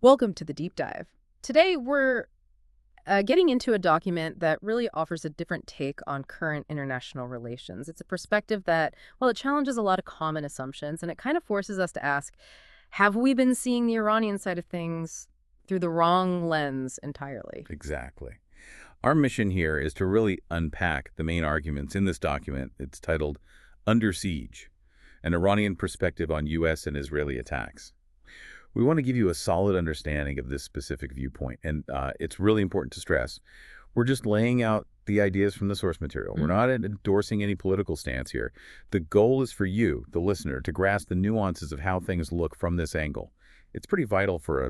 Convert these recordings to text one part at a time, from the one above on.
Welcome to the deep dive. Today, we're getting into a document that really offers a different take on current international relations. It's a perspective that, well, it challenges a lot of common assumptions, and it kind of forces us to ask, have we been seeing the Iranian side of things through the wrong lens entirely? Exactly. Our mission here is to really unpack the main arguments in this document. It's titled Under Siege, an Iranian perspective on U.S. and Israeli attacks. We want to give you a solid understanding of this specific viewpoint, and it's really important to stress. We're just laying out the ideas from the source material. We're not endorsing any political stance here. The goal is for you, the listener, to grasp the nuances of how things look from this angle. It's pretty vital for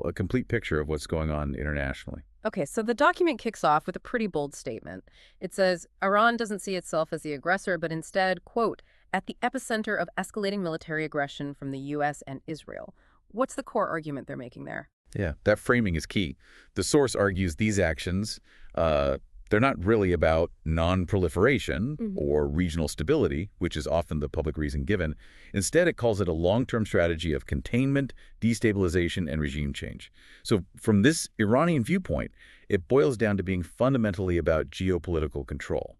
a complete picture of what's going on internationally. Okay, so the document kicks off with a pretty bold statement. It says, Iran doesn't see itself as the aggressor, but instead, quote, at the epicenter of escalating military aggression from the U.S. and Israel. What's the core argument they're making there? Yeah, that framing is key. The source argues these actions, they're not really about non-proliferation or regional stability, which is often the public reason given. Instead, it calls it a long-term strategy of containment, destabilization, and regime change. So from this Iranian viewpoint, it boils down to being fundamentally about geopolitical control.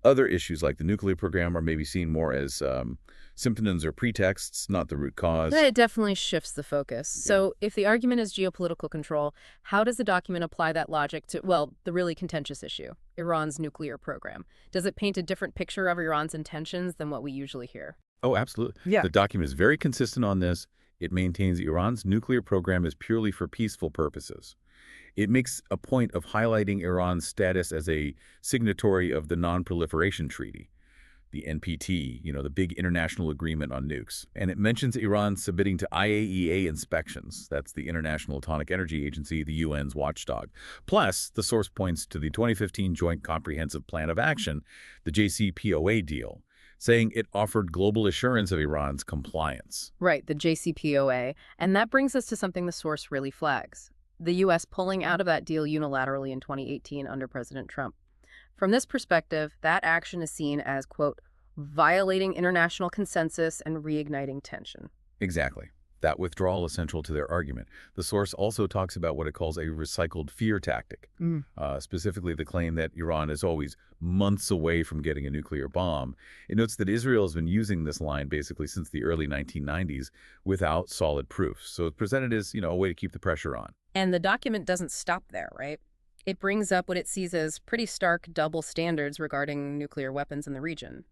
Other issues like the nuclear program are maybe seen more as symptoms or pretexts, not the root cause. It definitely shifts the focus. Yeah. So if the argument is geopolitical control, how does the document apply that logic to, well, the really contentious issue, Iran's nuclear program? Does it paint a different picture of Iran's intentions than what we usually hear? Oh, absolutely. Yeah. The document is very consistent on this. It maintains Iran's nuclear program is purely for peaceful purposes. It makes a point of highlighting Iran's status as a signatory of the Non-Proliferation Treaty, the NPT, the big international agreement on nukes. And it mentions Iran submitting to IAEA inspections. That's the International Atomic Energy Agency, the UN's watchdog. Plus, the source points to the 2015 Joint Comprehensive Plan of Action, the JCPOA deal, saying it offered global assurance of Iran's compliance. Right, the JCPOA. And that brings us to something the source really flags. The U.S. pulling out of that deal unilaterally in 2018 under President Trump. From this perspective, that action is seen as, quote, violating international consensus and reigniting tension. Exactly. That withdrawal is central to their argument. The source also talks about what it calls a recycled fear tactic, specifically the claim that Iran is always months away from getting a nuclear bomb. It notes that Israel has been using this line basically since the early 1990s without solid proof. So it's presented as, a way to keep the pressure on. And the document doesn't stop there, right? It brings up what it sees as pretty stark double standards regarding nuclear weapons in the region.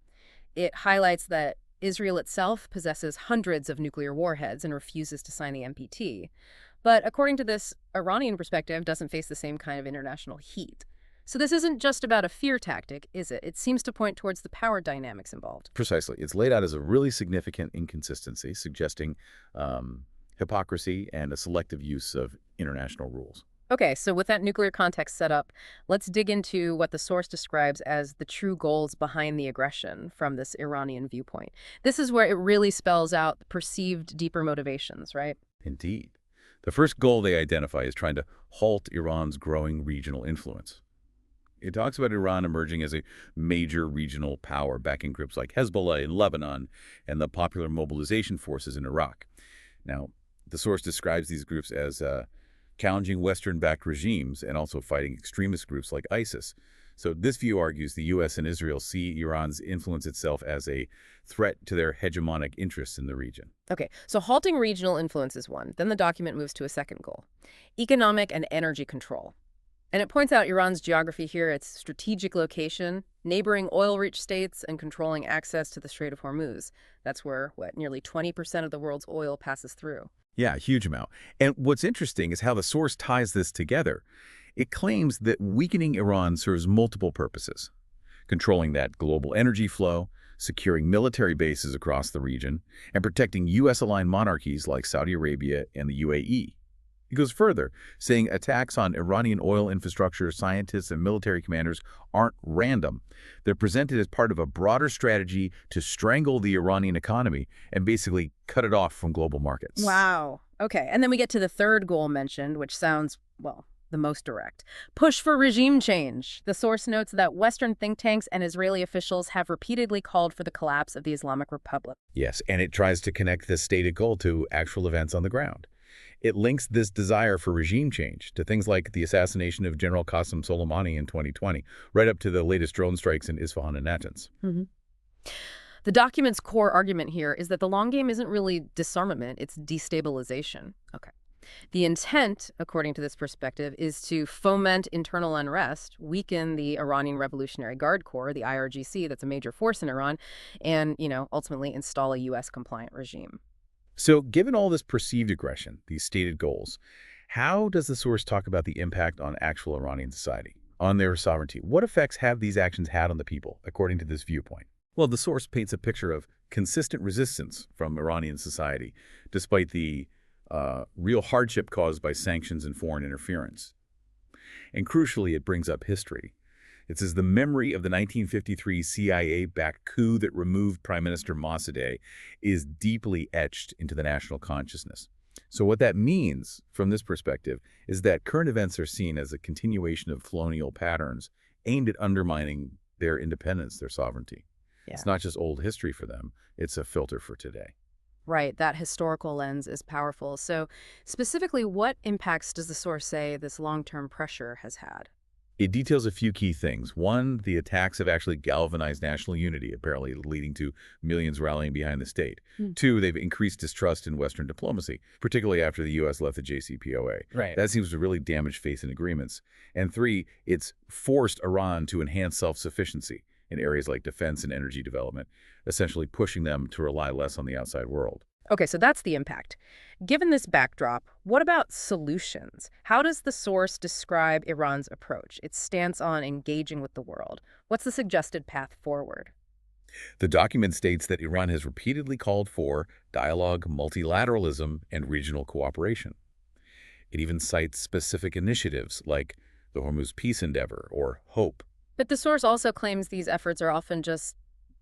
It highlights that Israel itself possesses hundreds of nuclear warheads and refuses to sign the NPT. But according to this Iranian perspective, doesn't face the same kind of international heat. So this isn't just about a fear tactic, is it? It seems to point towards the power dynamics involved. Precisely. It's laid out as a really significant inconsistency, suggesting hypocrisy and a selective use of international rules. Okay, so with that nuclear context set up, let's dig into what the source describes as the true goals behind the aggression from this Iranian viewpoint. This is where it really spells out the perceived deeper motivations, right? Indeed. The first goal they identify is trying to halt Iran's growing regional influence. It talks about Iran emerging as a major regional power, backing groups like Hezbollah in Lebanon and the Popular Mobilization Forces in Iraq. Now, the source describes these groups as challenging Western-backed regimes and also fighting extremist groups like ISIS. So this view argues the U.S. and Israel see Iran's influence itself as a threat to their hegemonic interests in the region. Okay, so halting regional influence is one. Then the document moves to a second goal, economic and energy control. And it points out Iran's geography here, its strategic location, neighboring oil-rich states, and controlling access to the Strait of Hormuz. That's where, nearly 20% of the world's oil passes through. Yeah, a huge amount. And what's interesting is how the source ties this together. It claims that weakening Iran serves multiple purposes: controlling that global energy flow, securing military bases across the region, and protecting U.S.-aligned monarchies like Saudi Arabia and the UAE. It goes further, saying attacks on Iranian oil infrastructure, scientists, and military commanders aren't random. They're presented as part of a broader strategy to strangle the Iranian economy and basically cut it off from global markets. Wow. Okay, and then we get to the third goal mentioned, which sounds, well, the most direct. Push for regime change. The source notes that Western think tanks and Israeli officials have repeatedly called for the collapse of the Islamic Republic. Yes, and it tries to connect this stated goal to actual events on the ground. It links this desire for regime change to things like the assassination of General Qasem Soleimani in 2020, right up to the latest drone strikes in Isfahan and Natanz. Hmm. The document's core argument here is that the long game isn't really disarmament, it's destabilization. Okay. The intent, according to this perspective, is to foment internal unrest, weaken the Iranian Revolutionary Guard Corps, the IRGC, that's a major force in Iran, and, ultimately install a U.S. compliant regime. So given all this perceived aggression, these stated goals, how does the source talk about the impact on actual Iranian society, on their sovereignty? What effects have these actions had on the people, according to this viewpoint? Well, the source paints a picture of consistent resistance from Iranian society, despite the real hardship caused by sanctions and foreign interference. And crucially, it brings up history. It says the memory of the 1953 CIA-backed coup that removed Prime Minister Mossadegh is deeply etched into the national consciousness. So what that means, from this perspective, is that current events are seen as a continuation of colonial patterns aimed at undermining their independence, their sovereignty. Yeah. It's not just old history for them, it's a filter for today. Right, that historical lens is powerful. So specifically, what impacts does the source say this long-term pressure has had? It details a few key things. One, the attacks have actually galvanized national unity, apparently leading to millions rallying behind the state. Two, they've increased distrust in Western diplomacy, particularly after the U.S. left the JCPOA. Right. That seems to really damage faith in agreements. And three, it's forced Iran to enhance self-sufficiency in areas like defense and energy development, essentially pushing them to rely less on the outside world. Okay, so that's the impact. Given this backdrop, what about solutions? How does the source describe Iran's approach, its stance on engaging with the world? What's the suggested path forward? The document states that Iran has repeatedly called for dialogue, multilateralism, and regional cooperation. It even cites specific initiatives like the Hormuz Peace Endeavor or HOPE. But the source also claims these efforts are often just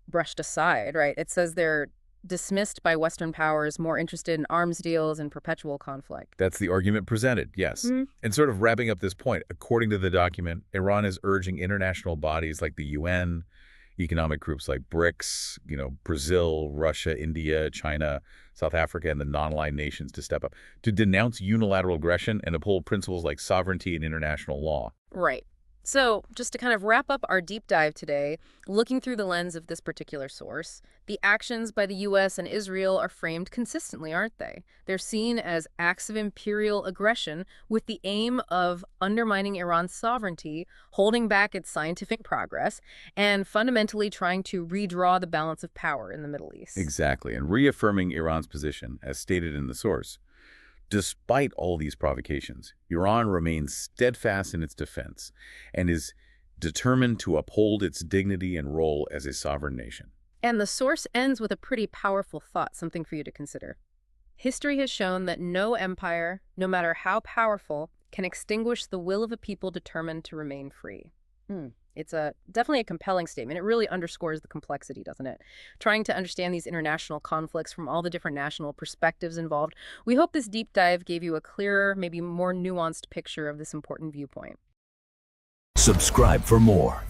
brushed aside, right? It says they're dismissed by Western powers more interested in arms deals and perpetual conflict. That's the argument presented, yes. And sort of wrapping up this point, according to the document, Iran is urging international bodies like the UN, economic groups like BRICS, Brazil, Russia, India, China, South Africa, and the non-aligned nations to step up, to denounce unilateral aggression and uphold principles like sovereignty and international law. Right. So, just to kind of wrap up our deep dive today, looking through the lens of this particular source, the actions by the U.S. and Israel are framed consistently, aren't they? They're seen as acts of imperial aggression with the aim of undermining Iran's sovereignty, holding back its scientific progress, and fundamentally trying to redraw the balance of power in the Middle East. Exactly, and reaffirming Iran's position, as stated in the source. Despite all these provocations, Iran remains steadfast in its defense and is determined to uphold its dignity and role as a sovereign nation. And the source ends with a pretty powerful thought, something for you to consider. History has shown that no empire, no matter how powerful, can extinguish the will of a people determined to remain free. It's definitely a compelling statement. It really underscores the complexity, doesn't it? Trying to understand these international conflicts from all the different national perspectives involved. We hope this deep dive gave you a clearer, maybe more nuanced picture of this important viewpoint. Subscribe for more.